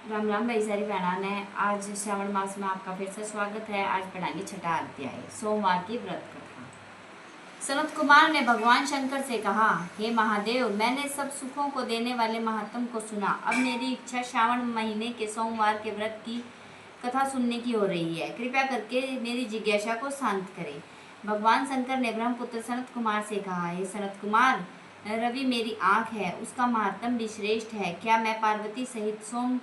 राम राम भाई सारी बहना ने। आज श्रावण मास में आपका फिर से स्वागत है। आज पढ़ाएंगे छठा अध्याय सोमवार की व्रत कथा। सनत कुमार ने भगवान शंकर से कहा, हे महादेव, मैंने सब सुखों को देने वाले महात्म को सुना। अब मेरी इच्छा श्रावण महीने के सोमवार के व्रत की कथा सुनने की हो रही है। कृपया करके मेरी जिज्ञासा को शांत करें। भगवान शंकर ने ब्रह्मपुत्र सनत कुमार से कहा, हे सनत कुमार, रवि मेरी आँख है, उसका महात्म भी श्रेष्ठ है। क्या मैं पार्वती सहित सोम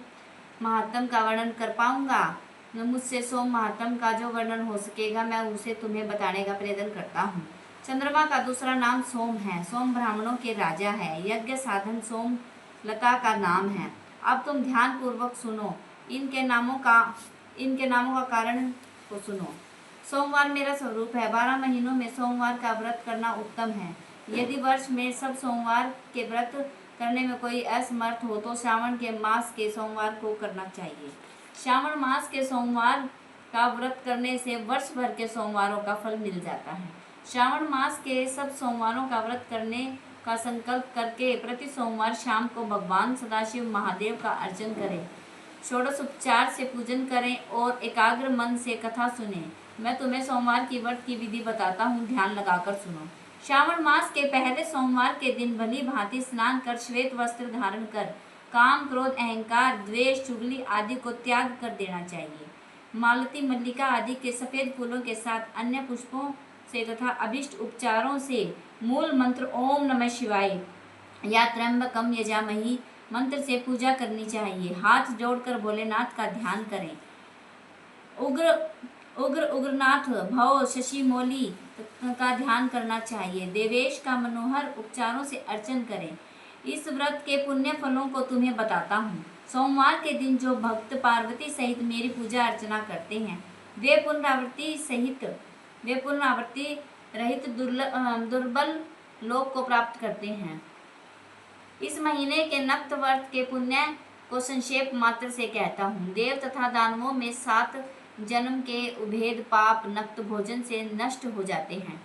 महात्म का वर्णन कर पाऊंगा? मुझसे सोम महात्म का जो वर्णन हो सकेगा मैं उसे तुम्हें बताने का प्रयत्न करता हूँ। चंद्रमा का दूसरा नाम सोम है। सोम ब्राह्मणों के राजा है। यज्ञ साधन सोम लता का नाम है। अब तुम ध्यान पूर्वक सुनो। इनके नामों का कारण को सुनो। सोमवार मेरा स्वरूप है। 12 महीनों में सोमवार का व्रत करना उत्तम है। यदि वर्ष में सब सोमवार के व्रत करने में कोई असमर्थ हो तो श्रावण के मास के सोमवार को करना चाहिए। श्रावण मास के सोमवार का व्रत करने से वर्ष भर के सोमवारों का फल मिल जाता है। श्रावण मास के सब सोमवारों का व्रत करने का संकल्प करके प्रति सोमवार शाम को भगवान सदाशिव महादेव का अर्चन करें, षोडशोपचार से पूजन करें और एकाग्र मन से कथा सुने। मैं तुम्हें सोमवार की व्रत की विधि बताता हूँ, ध्यान लगाकर सुनो। श्रावण मास के पहले सोमवार के दिन भली भांति स्नान कर श्वेत वस्त्र धारण कर काम, क्रोध, अहंकार, द्वेष, चुगली आदि को त्याग कर देना चाहिए। मालती, मल्लिका आदि के सफेद फूलों के साथ अन्य पुष्पों से तथा अभिष्ट उपचारों से मूल मंत्र ओम नमः शिवाय या त्र्यंबकम यजामहि मंत्र से पूजा करनी चाहिए। हाथ जोड़कर भोलेनाथ का ध्यान करें। उग्रनाथ, भव, शशि मौली का ध्यान करना चाहिए। देवेश का मनोहर उपचारों से अर्चन करें। इस व्रत के पुण्य फलों को तुम्हें बताता हूँ। सोमवार के दिन जो भक्त पार्वती सहित मेरी पूजा अर्चना करते हैं वे पुनरावृत्ति रहित दुर्बल लोक को प्राप्त करते हैं। इस महीने के नक्त व्रत के पुण्य को संक्षेप मात्र से कहता हूँ। देव तथा दानवों में 7 जन्म के उभेद पाप नक्त भोजन से नष्ट हो जाते हैं।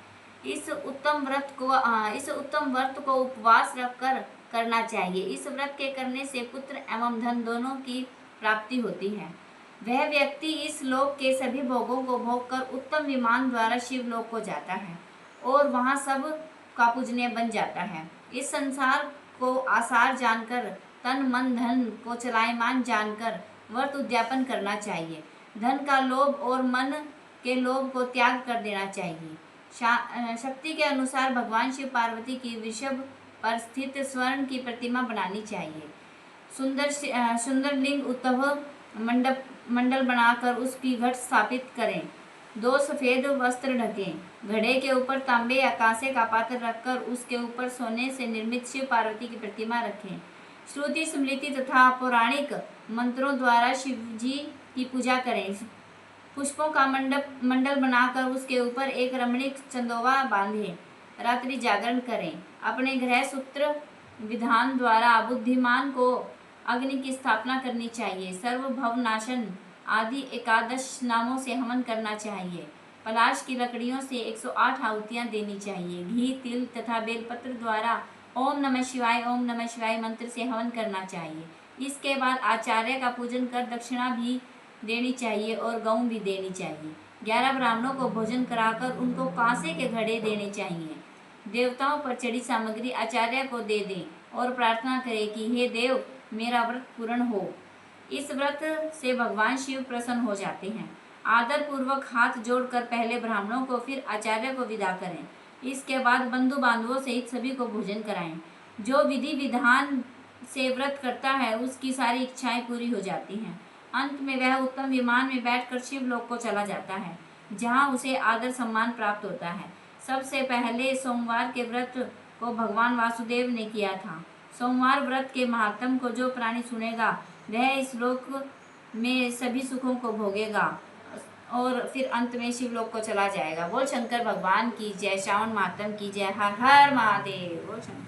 इस उत्तम व्रत को उपवास रखकर करना चाहिए। इस व्रत के करने से पुत्र एवं धन दोनों की प्राप्ति होती है। वह व्यक्ति इस लोक के सभी भोगों को भोग कर उत्तम विमान द्वारा शिवलोक को जाता है और वहां सब का पूजनीय बन जाता है। इस संसार को आसार जानकर, तन मन धन को चलायमान जानकर व्रत उद्यापन करना चाहिए। धन का लोभ और मन के लोभ को त्याग कर देना चाहिए। शक्ति के अनुसार भगवान शिव पार्वती की वृषभ पर स्थित स्वर्ण की प्रतिमा बनानी चाहिए। सुंदर लिंग उत्तव मंडल बनाकर उसकी घट स्थापित करें। 2 सफेद वस्त्र ढकें। घड़े के ऊपर तांबे या कांसे का पात्र रखकर उसके ऊपर सोने से निर्मित शिव पार्वती की प्रतिमा रखें। श्रुति, स्मृति तथा पौराणिक मंत्रों द्वारा शिवजी की पूजा करें। पुष्पों का मंडल बनाकर उसके ऊपर एक रमणीक चंदोवा बांधें। रात्रि जागरण करें। अपने गृह सूत्र विधान द्वारा बुद्धिमान को अग्नि की स्थापना करनी चाहिए। सर्वभवनाशन आदि 11 नामों से हवन करना चाहिए। पलाश की लकड़ियों से 108 आहुतियाँ देनी चाहिए। घी, तिल तथा बेलपत्र द्वारा ओम नमः शिवाय मंत्र से हवन करना चाहिए। इसके बाद आचार्य का पूजन कर दक्षिणा भी देनी चाहिए और गऊ भी देनी चाहिए। 11 ब्राह्मणों को भोजन कराकर उनको कांसे के घड़े देने चाहिए। देवताओं पर चढ़ी सामग्री आचार्य को दे दें और प्रार्थना करें कि हे देव, मेरा व्रत पूर्ण हो। इस व्रत से भगवान शिव प्रसन्न हो जाते हैं। आदर पूर्वक हाथ जोड़कर पहले ब्राह्मणों को फिर आचार्य को विदा करें। इसके बाद बंधु बांधवों सहित सभी को भोजन कराएं। जो विधि विधान से व्रत करता है उसकी सारी इच्छाएं पूरी हो जाती हैं। अंत में वह उत्तम विमान में बैठकर शिवलोक को चला जाता है, जहां उसे आदर सम्मान प्राप्त होता है। सबसे पहले सोमवार के व्रत को भगवान वासुदेव ने किया था। सोमवार व्रत के महात्म को जो प्राणी सुनेगा वह इस लोक में सभी सुखों को भोगेगा और फिर अंत में शिवलोक को चला जाएगा। बोल शंकर भगवान की जय। श्रावण महात्म की जय। हर हर महादेव। बोल शंकर।